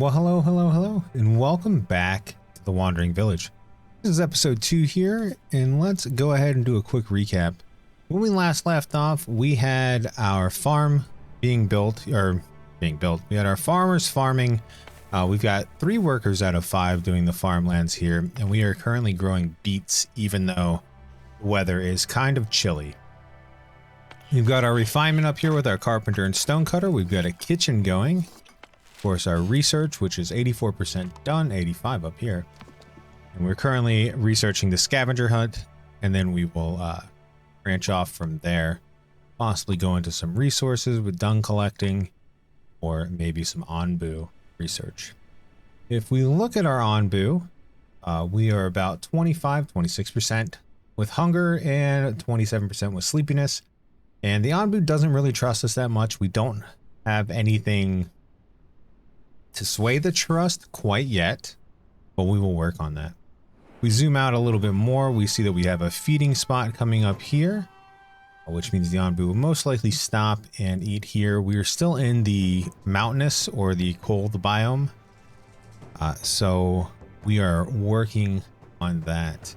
Well, hello, and welcome back to the Wandering Village. This is episode 2 here, and let's go ahead and do a quick recap. When we last left off, we had our farm being built. We had our farmers farming. We've got 3 workers out of 5 doing the farmlands here, and we are currently growing beets, even though the weather is kind of chilly. We've got our refinement up here with our carpenter and stonecutter. We've got a kitchen going. Of course, our research, which is 84% done, 85 up here. And we're currently researching the Scavenger Hut, and then we will branch off from there, possibly go into some resources with dung collecting, or maybe some onbu research. If we look at our onbu, we are about 26% with hunger and 27% with sleepiness. And the onbu doesn't really trust us that much. We don't have anything to sway the trust quite yet, but we will work on that. We zoom out a little bit more. We see that we have a feeding spot coming up here, which means the onbu will most likely stop and eat here. We are still in the mountainous or the cold biome, so we are working on that.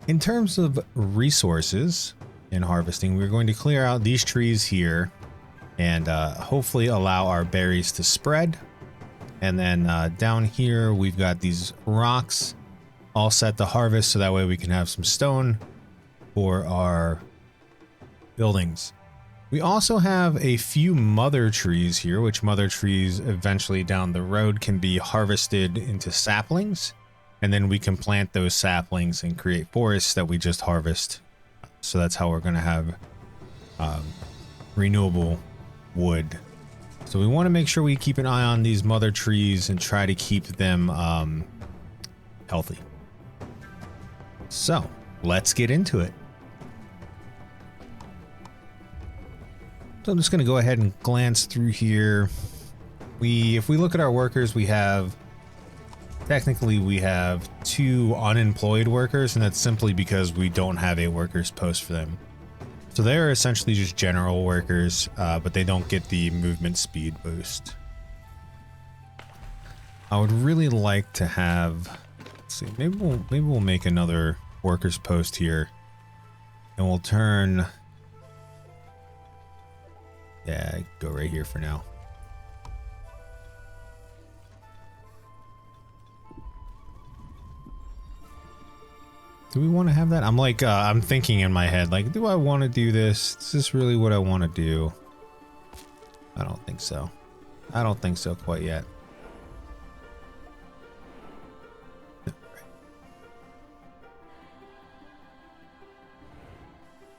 In terms of resources and harvesting, we're going to clear out these trees here and hopefully allow our berries to spread. And then down here, we've got these rocks all set to harvest, so that way we can have some stone for our buildings. We also have a few mother trees here, which mother trees eventually down the road can be harvested into saplings. And then we can plant those saplings and create forests that we just harvest. So that's how we're going to have renewable wood. So we want to make sure we keep an eye on these mother trees and try to keep them healthy. So let's get into it. So I'm just going to go ahead and glance through here. If we look at our workers, technically we have 2 unemployed workers, and that's simply because we don't have a workers post for them. So they're essentially just general workers, but they don't get the movement speed boost. I would really like to have, let's see, maybe we'll make another workers post here, and we'll turn, yeah, go right here for now. Do we want to have that? I'm thinking in my head, like, do I want to do this? Is this really what I want to do? I don't think so. I don't think so quite yet.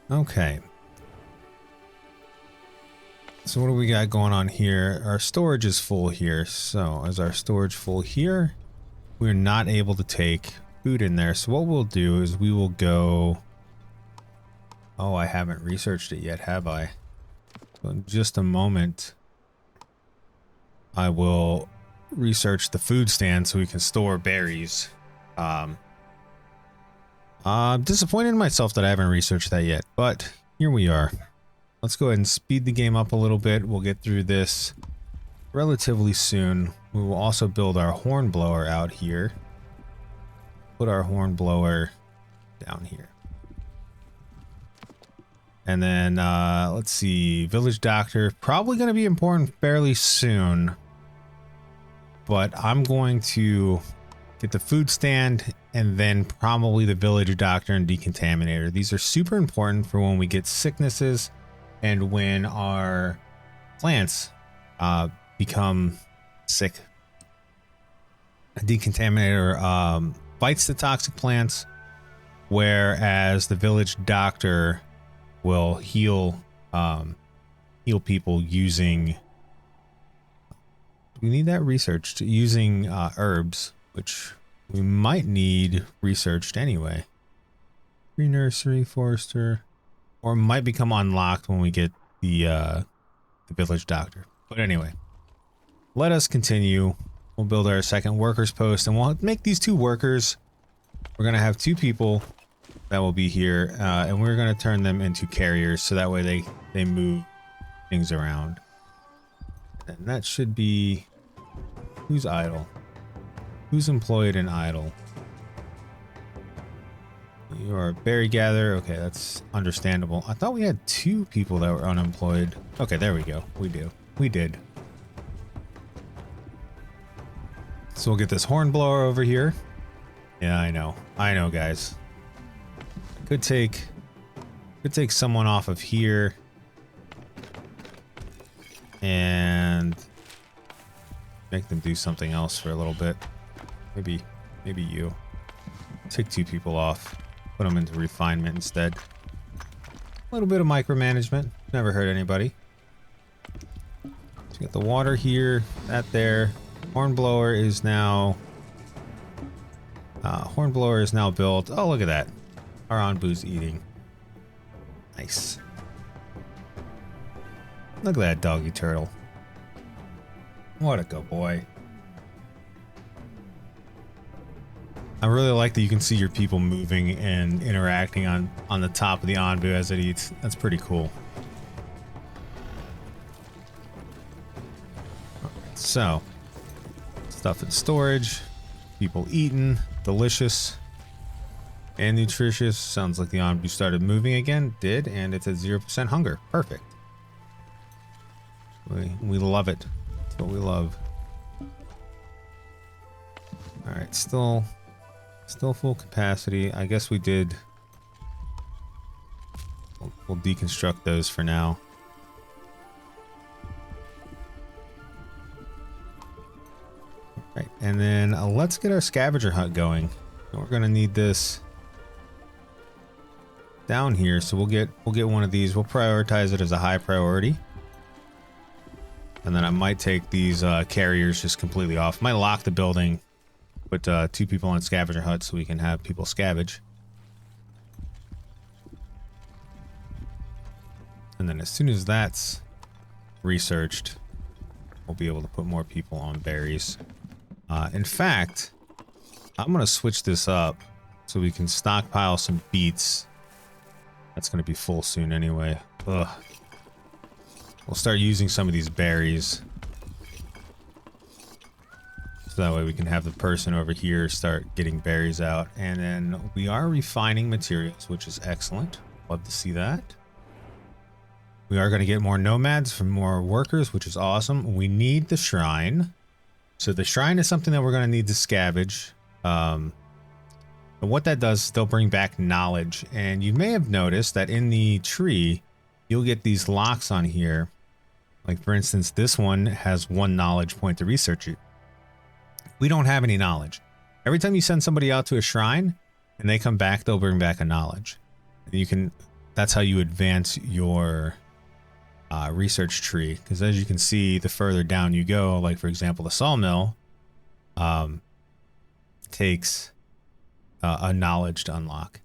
Okay. So what do we got going on here? Our storage is full here. So is our storage full here? We're not able to take food in there. So what we'll do is we will go, oh, I haven't researched it yet, have I? So in just a moment, I will research the food stand so we can store berries. I'm disappointed in myself that I haven't researched that yet, but here we are. Let's go ahead and speed the game up a little bit. We'll get through this relatively soon. We will also build our horn blower out here. Put our horn blower down here. And then let's see, village doctor, probably going to be important fairly soon, but I'm going to get the food stand and then probably the village doctor and decontaminator. These are super important for when we get sicknesses and when our plants become sick. A decontaminator fights the toxic plants, whereas the village doctor will heal people using, we need that researched, using herbs, which we might need researched anyway. Tree nursery, forester, or might become unlocked when we get the village doctor. But anyway, let us continue. We'll build our second workers post, and we'll make these 2 workers. We're going to have 2 people that will be here, and we're going to turn them into carriers so that way they move things around. And that should be... Who's idle? Who's employed and idle? You are a berry gatherer. Okay, that's understandable. I thought we had 2 people that were unemployed. Okay, there we go. We do. We did. So we'll get this hornblower over here. Yeah, I know. I know, guys. Could take someone off of here. And make them do something else for a little bit. Maybe you. Take 2 people off. Put them into refinement instead. A little bit of micromanagement. Never hurt anybody. So you got the water here. That there. Hornblower is now... hornblower is now built. Oh, look at that. Our Anbu's eating. Nice. Look at that doggy turtle. What a good boy. I really like that you can see your people moving and interacting on the top of the Anbu as it eats. That's pretty cool. So, stuff in storage. People eating. Delicious. And nutritious. Sounds like the Anbu started moving again. Did, and it's at 0% hunger. Perfect. We love it. That's what we love. Alright, still full capacity. I guess we did... We'll deconstruct those for now. Right, and then let's get our scavenger hut going. We're gonna need this down here, so we'll get one of these. We'll prioritize it as a high priority. And then I might take these carriers just completely off. Might lock the building, put 2 people on scavenger hut so we can have people scavenge. And then as soon as that's researched, we'll be able to put more people on berries. In fact, I'm going to switch this up so we can stockpile some beets. That's going to be full soon anyway. Ugh. We'll start using some of these berries. So that way we can have the person over here start getting berries out. And then we are refining materials, which is excellent. Love to see that. We are going to get more nomads from more workers, which is awesome. We need the shrine. So the shrine is something that we're going to need to scavenge. And what that does is they'll bring back knowledge. And you may have noticed that in the tree, you'll get these locks on here. Like, for instance, this one has 1 knowledge point to research it. We don't have any knowledge. Every time you send somebody out to a shrine and they come back, they'll bring back a knowledge. And you can, that's how you advance your research tree. Because as you can see, the further down you go, like for example, the sawmill takes a knowledge to unlock.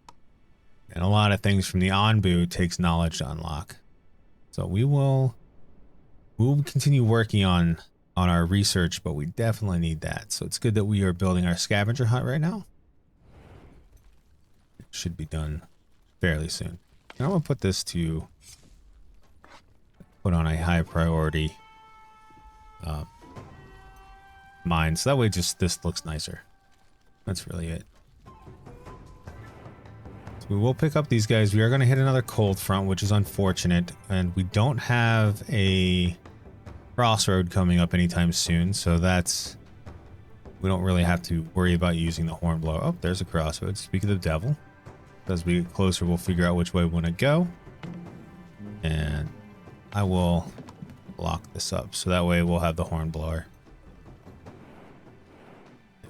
And a lot of things from the Anbu takes knowledge to unlock. So we'll continue working on our research, but we definitely need that. So it's good that we are building our scavenger hut right now. It should be done fairly soon. And I'm going to put this to put on a high priority mine. So that way just this looks nicer. That's really it. So we will pick up these guys. We are going to hit another cold front, which is unfortunate. And we don't have a crossroad coming up anytime soon. So that's... we don't really have to worry about using the hornblower. Oh, there's a crossroad. Speak of the devil. As we get closer, we'll figure out which way we want to go. And I will lock this up. So that way we'll have the hornblower.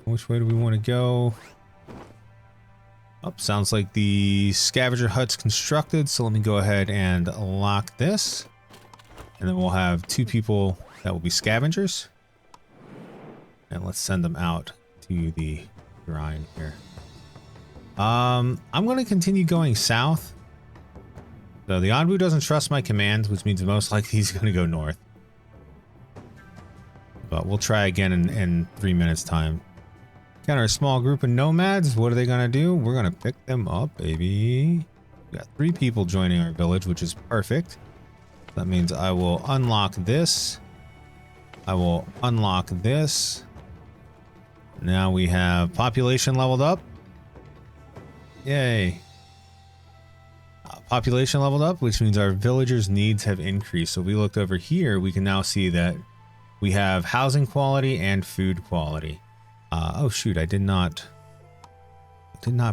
Which way do we want to go? Oh, sounds like the scavenger hut's constructed. So let me go ahead and lock this. And then we'll have 2 people that will be scavengers. And let's send them out to the grind here. I'm going to continue going south. So the Anbu doesn't trust my commands, which means most likely he's going to go north. But we'll try again in 3 minutes time. Got our small group of nomads. What are they going to do? We're going to pick them up, baby. We got 3 people joining our village, which is perfect. That means I will unlock this. I will unlock this. Now we have population leveled up. Yay. Population leveled up, which means our villagers' needs have increased. So we looked over here, we can now see that we have housing quality and food quality. Oh shoot, I did not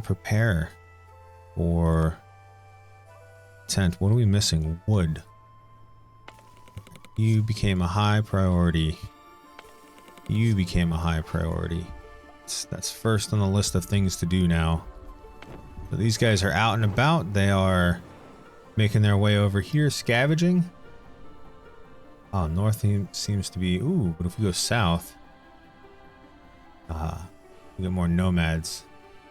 prepare for tent. What are we missing? Wood. You became a high priority. You became a high priority. That's first on the list of things to do now. So these guys are out and about. They are making their way over here, scavenging. Oh, north seems to be... Ooh, but if we go south... we get more nomads.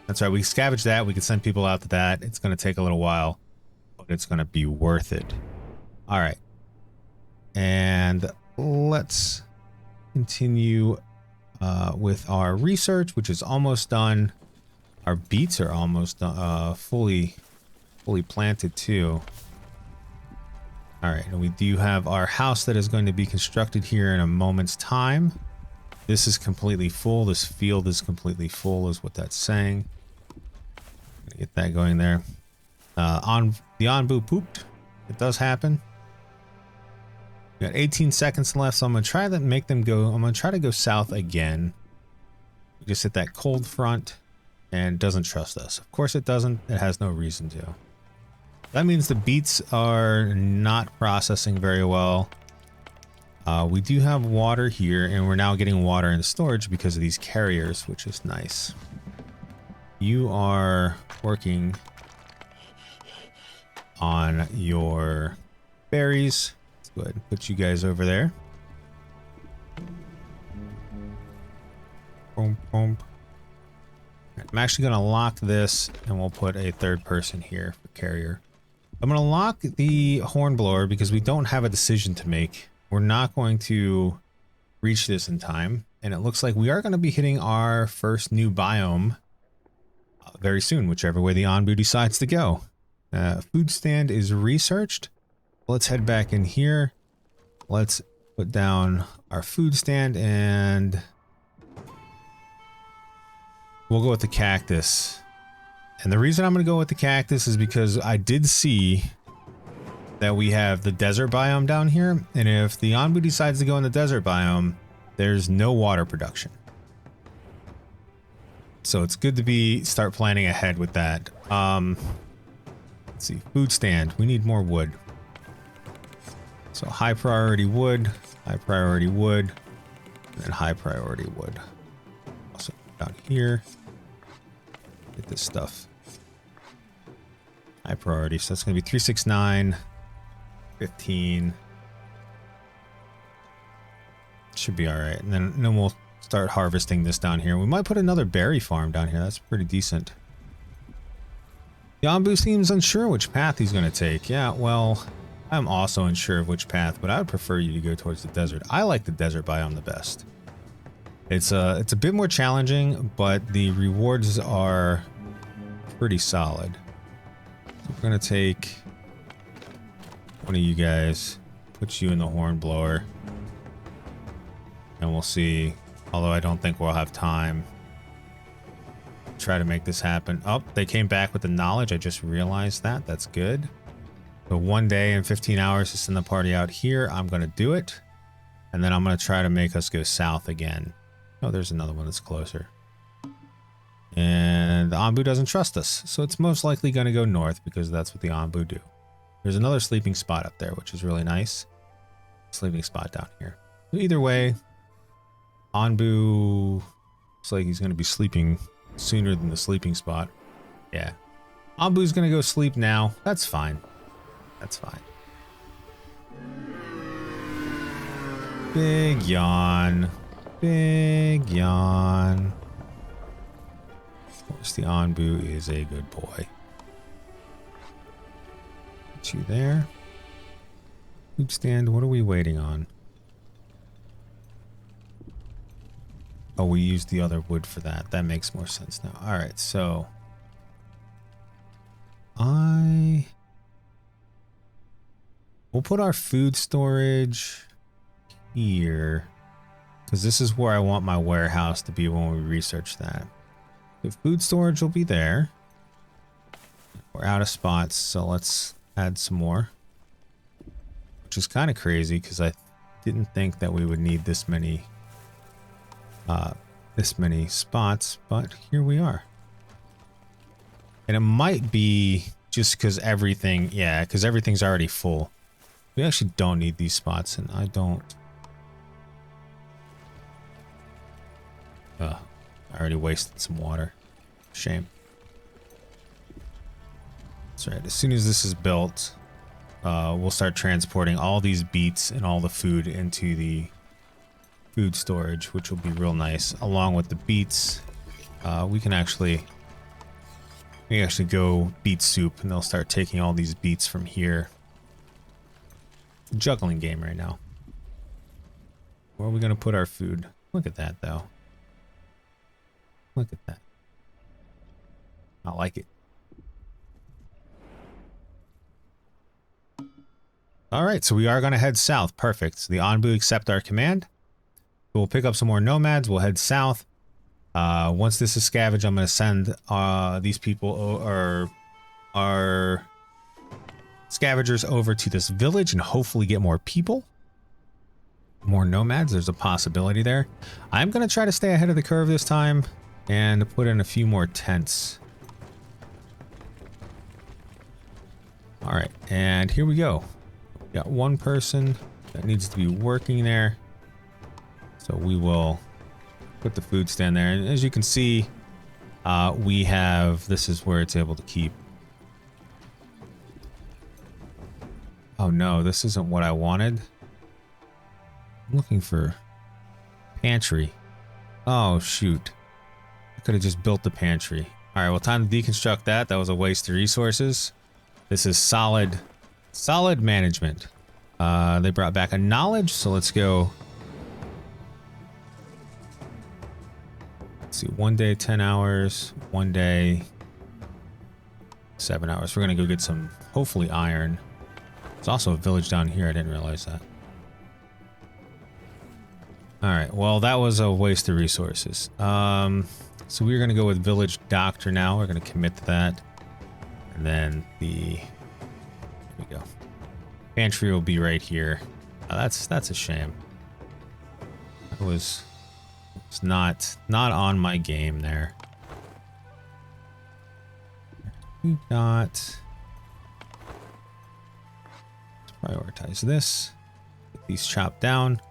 That's right, we scavenge that. We can send people out to that. It's going to take a little while, but it's going to be worth it. All right. And let's continue with our research, which is almost done. Our beets are almost fully planted too. All right, and we do have our house that is going to be constructed here in a moment's time. This is completely full. This field is completely full, is what that's saying. Gonna get that going there. On the Onbu pooped. It does happen. We got 18 seconds left, so I'm gonna try to make them go. I'm gonna try to go south again. We just hit that cold front, and it doesn't trust us. Of course, it doesn't. It has no reason to. That means the beets are not processing very well. We do have water here, and we're now getting water in storage because of these carriers, which is nice. You are working on your berries. Let's go ahead and put you guys over there. Boom, boom. I'm actually going to lock this, and we'll put a third person here for carrier. I'm going to lock the hornblower because we don't have a decision to make. We're not going to reach this in time, and it looks like we are going to be hitting our first new biome very soon, whichever way the Onbu decides to go. Food stand is researched. Let's head back in here. Let's put down our food stand, and we'll go with the cactus. And the reason I'm going to go with the cactus is because I did see that we have the desert biome down here, and if the Onbu decides to go in the desert biome, there's no water production. So it's good to start planning ahead with that. Let's see, food stand. We need more wood. So high priority wood, and then high priority wood. Also down here, get this stuff. High priority, so that's going to be 369, 15. Should be all right. And then we'll start harvesting this down here. We might put another berry farm down here. That's pretty decent. The Onbu seems unsure which path he's going to take. Yeah, well, I'm also unsure of which path, but I would prefer you to go towards the desert. I like the desert biome the best. It's a bit more challenging, but the rewards are pretty solid. So we're going to take one of you guys, put you in the horn blower, and we'll see. Although I don't think we'll have time to try to make this happen. Oh, they came back with the knowledge. I just realized that. That's good. So 1 day and 15 hours to send the party out here. I'm going to do it. And then I'm going to try to make us go south again. Oh, there's another one that's closer. And the Onbu doesn't trust us. So it's most likely going to go north because that's what the Onbu do. There's another sleeping spot up there, which is really nice. Sleeping spot down here. So either way, Onbu looks like he's going to be sleeping sooner than the sleeping spot. Yeah. Onbu's going to go sleep now. That's fine. That's fine. Big yawn. Big yawn. Of course, the Onbu is a good boy. Put you there. Food stand, what are we waiting on? Oh, we used the other wood for that. That makes more sense now. All right, so we'll put our food storage here. because this is where I want my warehouse to be when we research that. The food storage will be there. We're out of spots, so let's add some more. Which is kind of crazy because I didn't think that we would need this many spots, but here we are. And it might be just because because everything's already full. We actually don't need these spots, and I don't. I already wasted some water. Shame. That's right. As soon as this is built, we'll start transporting all these beets and all the food into the food storage, which will be real nice. Along with the beets, we can actually go beet soup, and they'll start taking all these beets from here. It's a juggling game right now. Where are we gonna put our food? Look at that, though. Look at that. I like it. All right, so we are going to head south. Perfect. So the Anbu accept our command. We'll pick up some more nomads. We'll head south. Once this is scavenged, I'm going to send these people or our scavengers over to this village and hopefully get more people. More nomads. There's a possibility there. I'm going to try to stay ahead of the curve this time and put in a few more tents. All right, and here we go. Got one person that needs to be working there. So we will put the food stand there. And as you can see, we have, this is where it's able to keep. Oh no, this isn't what I wanted. I'm looking for pantry. Oh shoot. I could have just built the pantry. All right, well, time to deconstruct that. That was a waste of resources. This is solid management. They brought back a knowledge, so let's go. Let's see, 1 day, 10 hours, 1 day, 7 hours. We're gonna go get some, hopefully, iron. There's also a village down here. I didn't realize that. All right, well, that was a waste of resources. So we're gonna go with village doctor now. We're gonna commit to that. And then here we go. Pantry will be right here. That's a shame. It was not on my game there. We got. Let's prioritize this. Get these chopped down.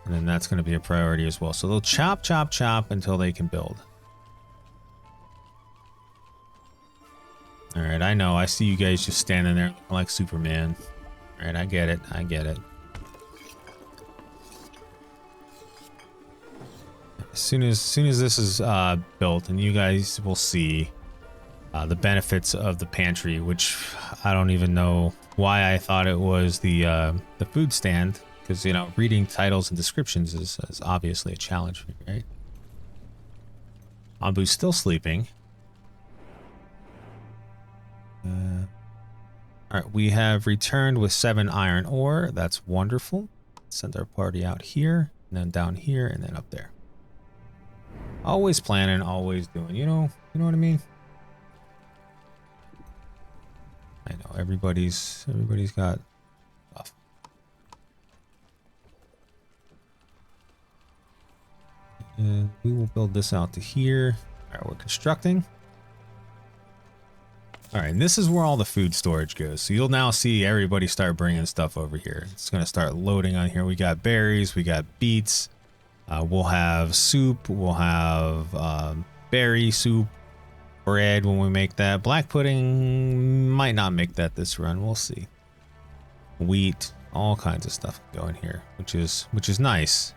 And then that's going to be a priority as well. So they'll chop until they can build. All right, I know. I see you guys just standing there like Superman. All right, I get it. I get it. As soon as this is built, and you guys will see the benefits of the pantry, which I don't even know why I thought it was the food stand, because you know, reading titles and descriptions is obviously a challenge for me, right? Ambu's still sleeping. All right, we have returned with 7 iron ore. That's wonderful. Send our party out here, and then down here, and then up there. Always planning, always doing. You know what I mean? I know everybody's got stuff. And we will build this out to here. All right, we're constructing. All right, and this is where all the food storage goes. So you'll now see everybody start bringing stuff over here. It's going to start loading on here. We got berries, we got beets. We'll have soup. We'll have berry soup, bread when we make that. Black pudding might not make that this run. We'll see. Wheat, all kinds of stuff going here, which is nice.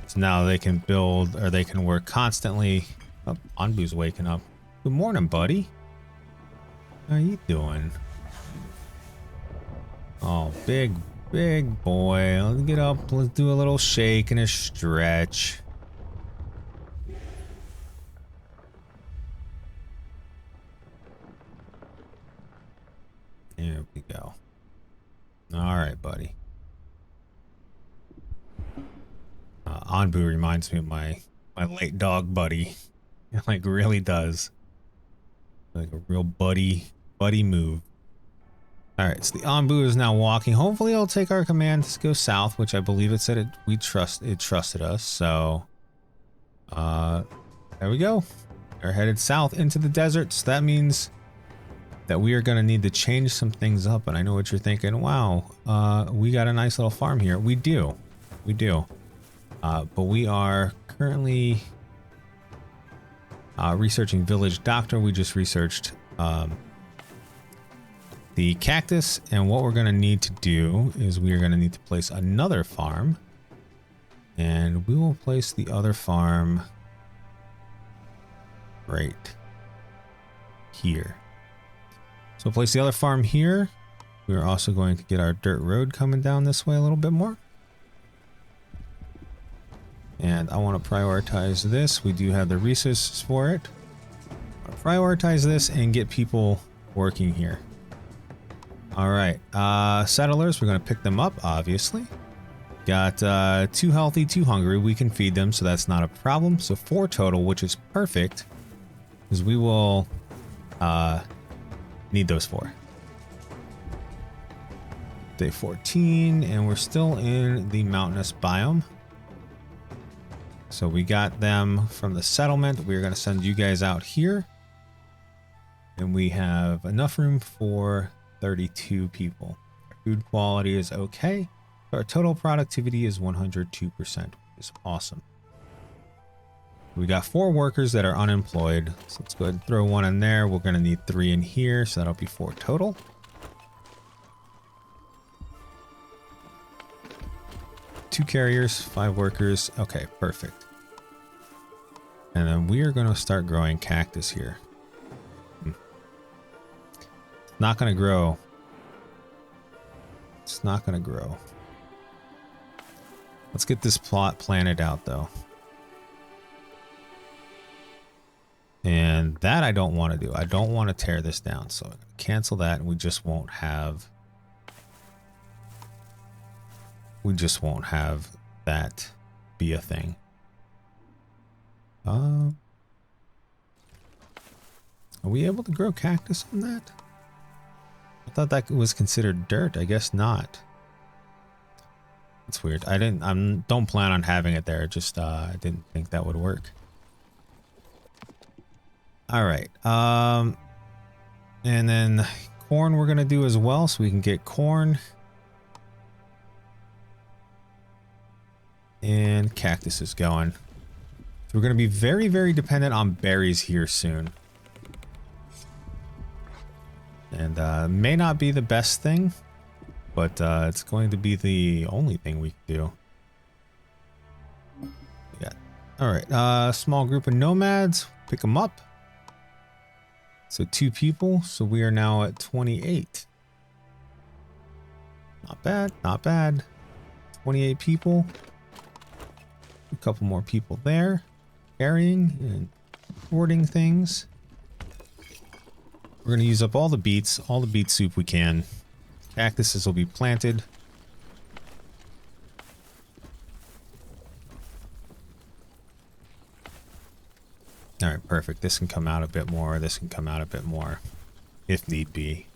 So now they can build, or they can work constantly. Oh, Anbu's waking up. Good morning, buddy. How you doing? Oh, big boy. Let's get up. Let's do a little shake and a stretch. There we go. All right, buddy. Anbu reminds me of my late dog buddy. It like really does. Like a real buddy move. Alright, so the Anbu is now walking. Hopefully it'll take our command to go south, which I believe it said it trusted us, so there we go. We're headed south into the desert, so that means that we are gonna need to change some things up. And I know what you're thinking, wow, we got a nice little farm here. We do. But we are currently researching village doctor. We just researched the cactus, and what we're going to need to do is we are going to need to place another farm, and we will place the other farm right here. So place the other farm here. We're also going to get our dirt road coming down this way a little bit more. And I want to prioritize this. We do have the resources for it. I'll prioritize this and get people working here. All right, settlers, we're going to pick them up, obviously. Got 2 healthy, 2 hungry. We can feed them, so that's not a problem. So 4 total, which is perfect, because we will need those 4. Day 14, and we're still in the mountainous biome. So we got them from the settlement. We're going to send you guys out here. And we have enough room for 32 people. Our food quality is okay. Our total productivity is 102%, which is awesome. We got 4 workers that are unemployed. So let's go ahead and throw 1 in there. We're going to need 3 in here, so that'll be 4 total. Two carriers, 5 workers. Okay, perfect. And then we are going to start growing cactus here. It's not going to grow. It's not going to grow. Let's get this plot planted out, though. And that I don't want to do. I don't want to tear this down. So I'm going to cancel that, and we just won't have... that be a thing. Are we able to grow cactus on that? I thought that was considered dirt. I guess not. It's weird. I don't plan on having it there. Just I didn't think that would work. All right. And then corn we're gonna do as well, so we can get corn. And cactus is going. So we're going to be very, very dependent on berries here soon. And may not be the best thing, but it's going to be the only thing we can do. Yeah. All right. Small group of nomads. Pick them up. So 2 people. So we are now at 28. Not bad. Not bad. 28 people. A couple more people there, carrying and hoarding things. We're going to use up all the beet soup we can. Cactuses will be planted. All right, perfect. This can come out a bit more. This can come out a bit more, if need be.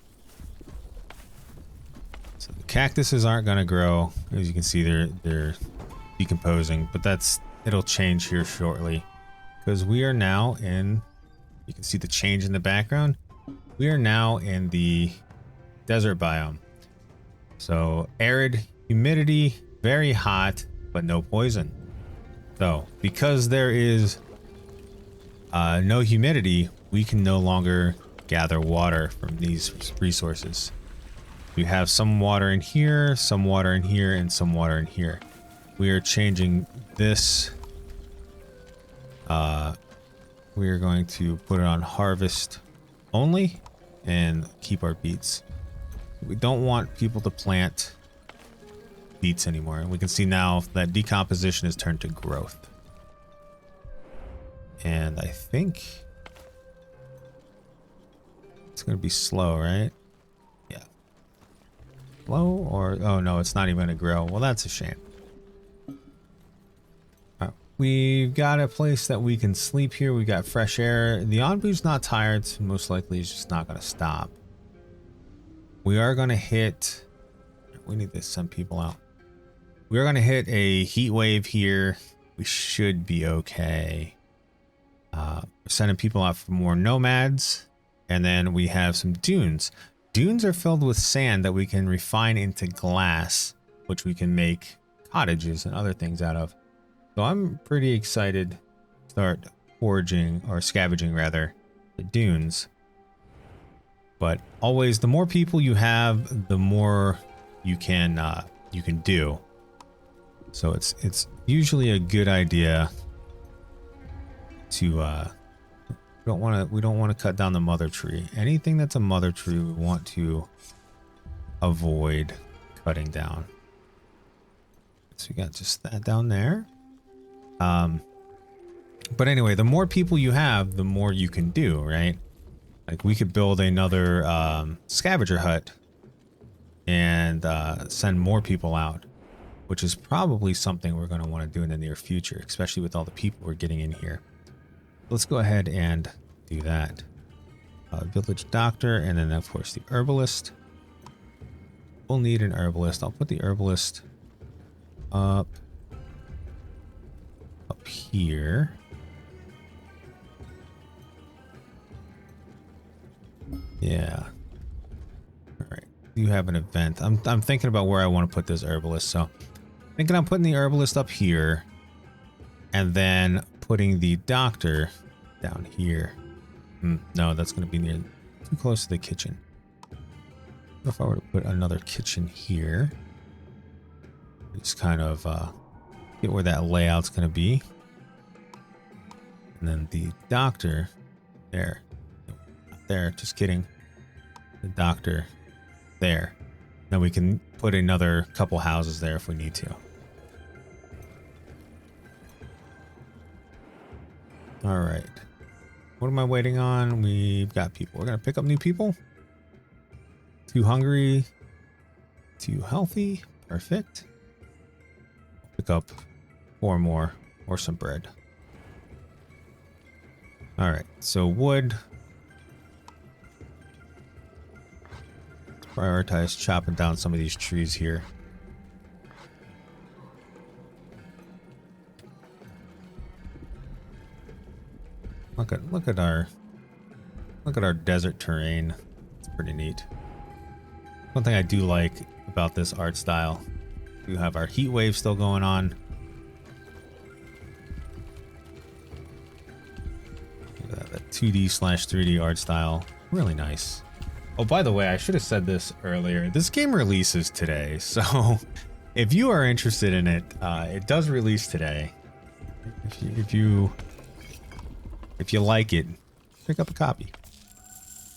So the cactuses aren't going to grow. As you can see, they're decomposing, but it'll change here shortly, because we are now in, you can see the change in the background. We are now in the desert biome. So arid, humidity, very hot, but no poison. So because there is no humidity, we can no longer gather water from these resources. We have some water in here, some water in here, and some water in here. We are changing this. We are going to put it on harvest only and keep our beets. We don't want people to plant beets anymore. And we can see now that decomposition has turned to growth. And I think it's going to be slow, right? Yeah. Slow or... oh no, it's not even going to grow. Well, that's a shame. we've got a place that we can sleep here. We got fresh air. The Envoy's not tired, so most likely he's just not going to stop. We are going to hit... We need to send people out. We are going to hit a heat wave here. We should be okay. We're sending people out for more nomads. And then we have some dunes. Dunes are filled with sand that we can refine into glass, which we can make cottages and other things out of. So I'm pretty excited to start foraging, or scavenging rather, the dunes. But always, the more people you have, the more you can do. So it's usually a good idea to we don't want to cut down the mother tree. Anything that's a mother tree, we want to avoid cutting down. So we got just that down there. But anyway, the more people you have, the more you can do, right? Like we could build another scavenger hut and send more people out, which is probably something we're going to want to do in the near future, especially with all the people we're getting in here. Let's go ahead and do that. Village doctor, and then of course the herbalist. We'll need an herbalist. I'll put the herbalist up here. Yeah. All right. You have an event. I'm thinking about where I want to put this herbalist. So thinking I'm putting the herbalist up here, and then putting the doctor down here. No, that's going to be near, too close to the kitchen. If I were to put another kitchen here, just kind of get where that layout's going to be. And then the doctor there. Not there, just kidding. The doctor there. Then we can put another couple houses there if we need to. All right. What am I waiting on? We've got people. We're going to pick up new people. Too hungry. Too healthy. Perfect. Pick up 4 more or some bread. All right. So wood. Let's prioritize chopping down some of these trees here. Look at our desert terrain. It's pretty neat. One thing I do like about this art style, we have our heat wave still going on. That 2D/3D art style, really nice. Oh, by the way, I should have said this earlier. This game releases today, so if you are interested in it, it does release today. If you like it, pick up a copy.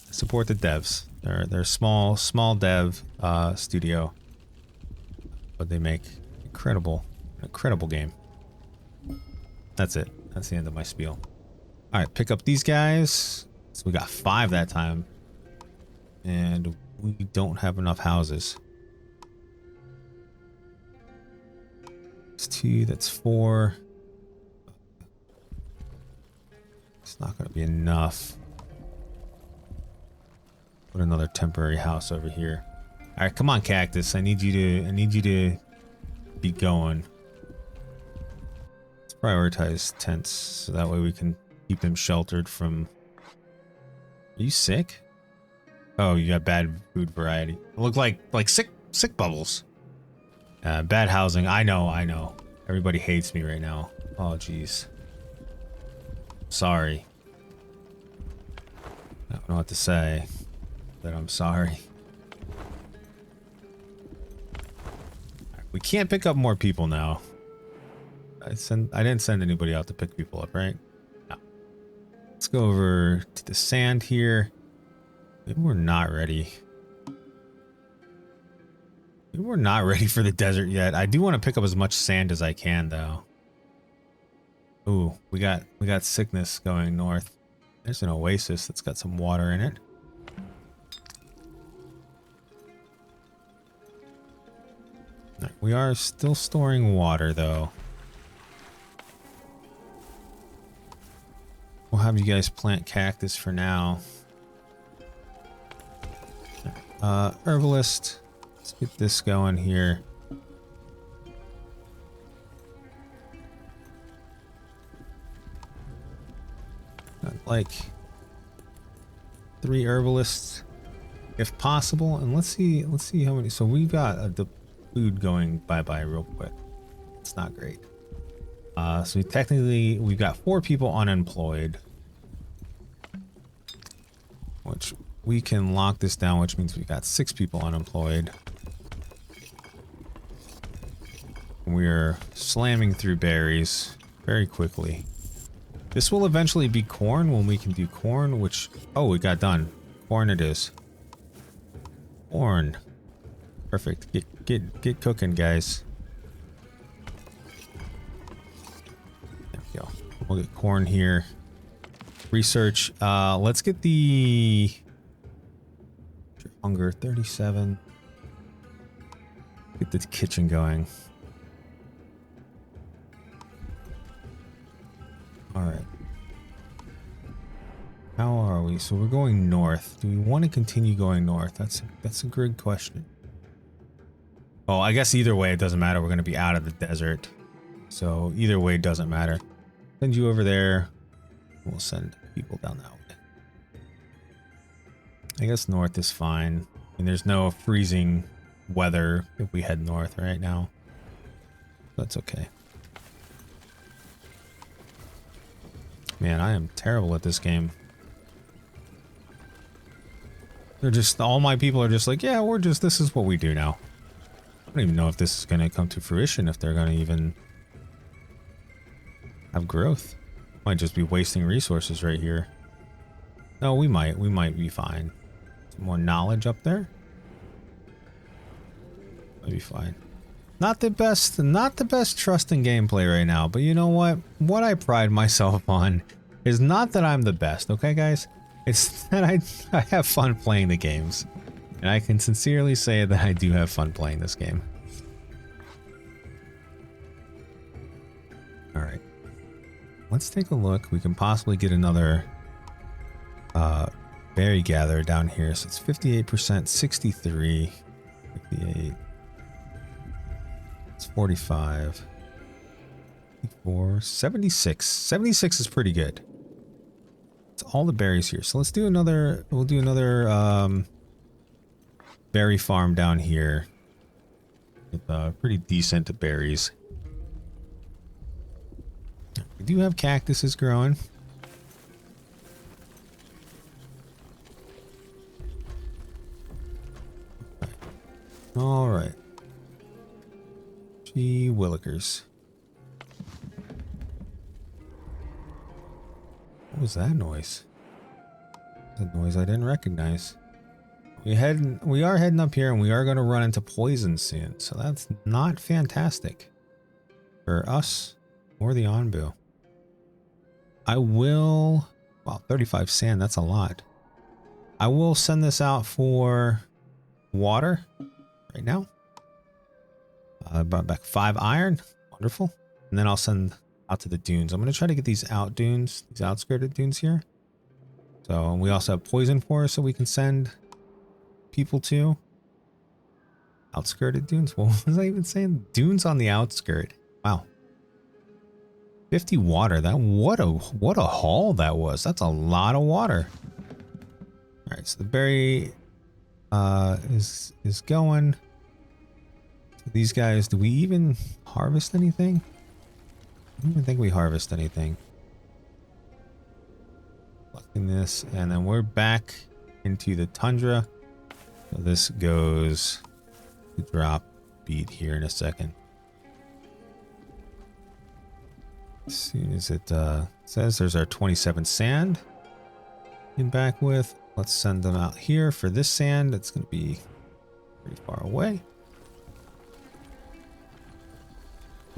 Support the devs. They're a small dev studio, but they make incredible game. That's it. That's the end of my spiel. All right, pick up these guys. So we got 5 that time, and we don't have enough houses. That's 2. That's 4. It's not going to be enough. Put another temporary house over here. All right, come on, cactus. I need you to be going. Let's prioritize tents so that way we can keep them sheltered from. Are you sick? Oh, you got bad food variety. Look like sick bubbles. Bad housing. I know. Everybody hates me right now. Oh, jeez. Sorry. I don't know what to say, but I'm sorry. We can't pick up more people now. I didn't send anybody out to pick people up, right? No. Let's go over to the sand here. Maybe we're not ready. Maybe we're not ready for the desert yet. I do want to pick up as much sand as I can, though. Ooh, we got sickness going north. There's an oasis that's got some water in it. We are still storing water, though. We'll have you guys plant cactus for now. Herbalist. Let's get this going here. I'd like 3 herbalists if possible, and let's see how many. So we've got the food going bye-bye real quick. It's not great. So we've got 4 people unemployed, which we can lock this down, which means we've got 6 people unemployed. We're slamming through berries very quickly. This will eventually be corn when we can do corn, which, oh, it got done. Corn it is. Corn. Perfect. Get cooking, guys. There we go. We'll get corn here. Research. Let's get the hunger 37. Get the kitchen going. All right. How are we? So we're going north. Do we want to continue going north? That's a good question. Oh, I guess either way it doesn't matter. We're going to be out of the desert. So either way it doesn't matter. Send you over there. We'll send people down that way. I guess north is fine. And there's no freezing weather if we head north right now. That's okay. Man, I am terrible at this game. They're just, all my people are just like, yeah, this is what we do now. I don't even know if this is going to come to fruition, if they're going to even have growth. Might just be wasting resources right here. No, we might be fine. Some more knowledge up there. Might be fine. Not the best Trusten gameplay right now, but you know what? What I pride myself on is not that I'm the best, okay guys? It's that I have fun playing the games. And I can sincerely say that I do have fun playing this game. Alright. Let's take a look. We can possibly get another berry gatherer down here. So it's 58%, 63, 58. 45, 54, 76. 76 is pretty good. It's all the berries here. So let's do another, we'll do another berry farm down here with pretty decent berries. We do have cactuses growing. All right. Gee willikers. What was that noise? That noise I didn't recognize. We are heading up here, and we are going to run into poison soon, so that's not fantastic for us or the Onbu. I will, wow, 35 sand, that's a lot. I will send this out for water right now. I brought back 5 iron. Wonderful. And then I'll send out to the dunes. I'm going to try to get these outskirted dunes here. So we also have poison forest, so we can send people to. Outskirted dunes? What was I even saying? Dunes on the outskirt. Wow. 50 water. What a haul that was. That's a lot of water. All right, so the berry is going. These guys, do we even harvest anything? I don't even think we harvest anything. Collecting this, and then we're back into the tundra. So this goes to drop beat here in a second. As soon as it says there's our 27 sand in back with, let's send them out here for this sand. It's going to be pretty far away.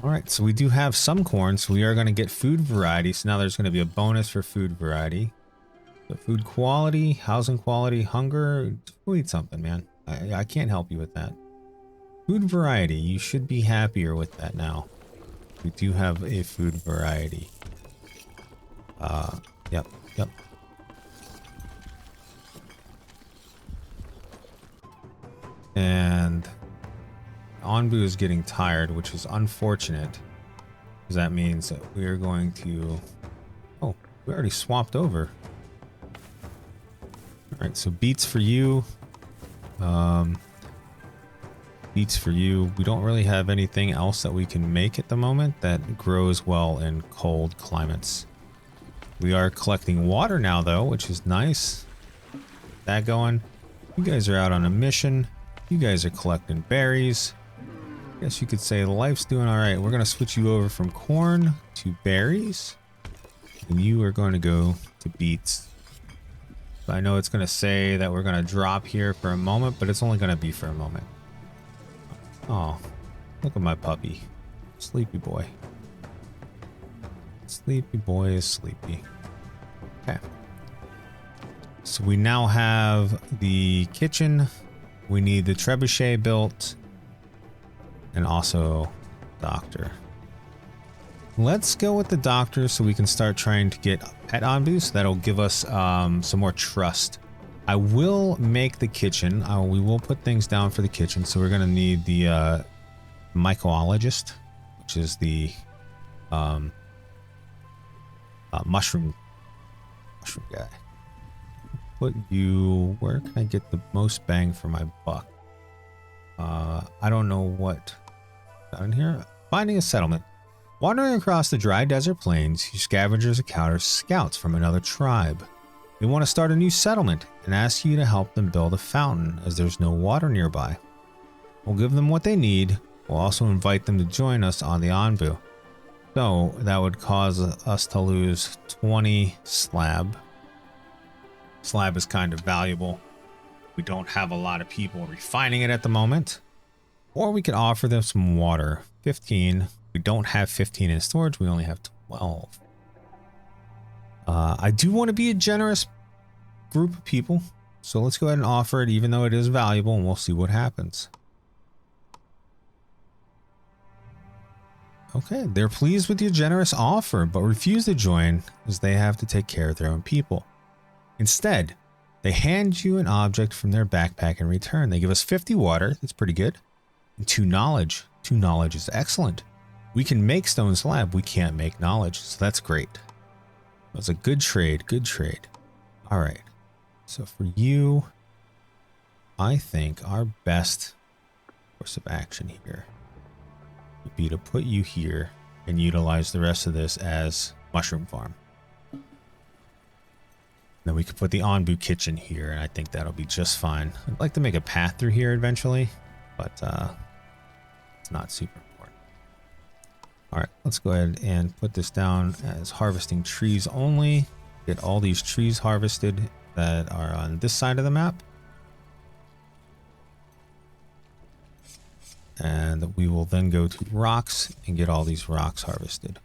All right, so we do have some corn, so we are going to get food variety. So now there's going to be a bonus for food variety. So food quality, housing quality, hunger. We'll eat something, man. I can't help you with that. Food variety, you should be happier with that now. We do have a food variety. Yep, yep. And Onbu is getting tired, which is unfortunate, because that means that we are going to... Oh, we already swapped over. All right, so beets for you. Beets for you. We don't really have anything else that we can make at the moment that grows well in cold climates. We are collecting water now, though, which is nice. That going. You guys are out on a mission. You guys are collecting berries. I guess you could say life's doing all right. We're going to switch you over from corn to berries. And you are going to go to beets. So I know it's going to say that we're going to drop here for a moment, but it's only going to be for a moment. Oh, look at my puppy. Sleepy boy. Sleepy boy is sleepy. Okay. So we now have the kitchen. We need the trebuchet built. And also doctor. Let's go with the doctor so we can start trying to get pet Onbu. So that'll give us some more trust. I will make the kitchen. We will put things down for the kitchen. So we're going to need the mycologist, which is the mushroom guy. Put you... Where can I get the most bang for my buck? I don't know what... Down here? Finding a settlement. Wandering across the dry desert plains, you scavengers encounter scouts from another tribe. They want to start a new settlement and ask you to help them build a fountain as there's no water nearby. We'll give them what they need. We'll also invite them to join us on the Onbu. So that would cause us to lose 20 slab. Slab is kind of valuable. We don't have a lot of people refining it at the moment. Or we could offer them some water. 15. We don't have 15 in storage. We only have 12. I do want to be a generous group of people. So let's go ahead and offer it, even though it is valuable, and we'll see what happens. Okay, they're pleased with your generous offer, but refuse to join as they have to take care of their own people. Instead, they hand you an object from their backpack in return. They give us 50 water. That's pretty good. And 2 knowledge. 2 knowledge is excellent. We can make stone slab. We can't make knowledge. So that's great. That's a good trade. Good trade. All right. So for you, I think our best course of action here would be to put you here and utilize the rest of this as mushroom farm. Then we could put the Onbu kitchen here, and I think that'll be just fine. I'd like to make a path through here eventually, but it's not super important. All right, let's go ahead and put this down as harvesting trees only. Get all these trees harvested that are on this side of the map. And we will then go to rocks and get all these rocks harvested.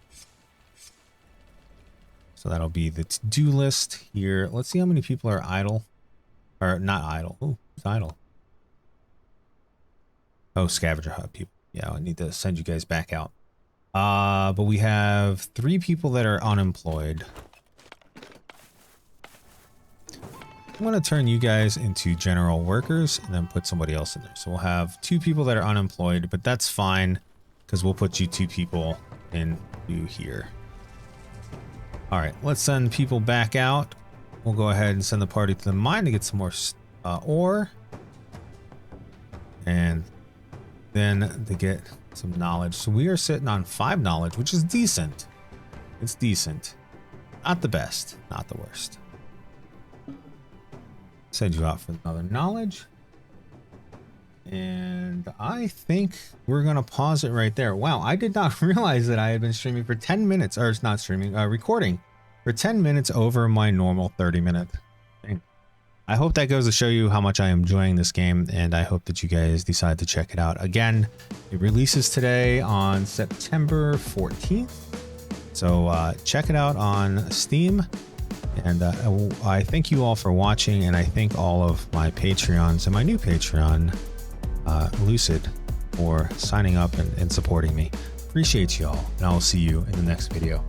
So that'll be the to-do list here. Let's see how many people are idle. Or not idle. Oh, it's idle. Oh, Scavenger Hut people. Yeah, I need to send you guys back out. But we have 3 people that are unemployed. I'm going to turn you guys into general workers and then put somebody else in there. So we'll have 2 people that are unemployed, but that's fine because we'll put you 2 people into here. All right, let's send people back out. We'll go ahead and send the party to the mine to get some more ore. And then to get some knowledge. So we are sitting on 5 knowledge, which is decent. It's decent. Not the best, not the worst. Send you out for another knowledge. And I think we're going to pause it right there. Wow, I did not realize that I had been streaming for 10 minutes, or it's not streaming, recording for 10 minutes over my normal 30-minute thing. I hope that goes to show you how much I am enjoying this game, and I hope that you guys decide to check it out. Again, it releases today on September 14th. So check it out on Steam. And I thank you all for watching, and I thank all of my Patreons and my new Patreon, Lucid, for signing up and supporting me. Appreciate you all, and I will see you in the next video.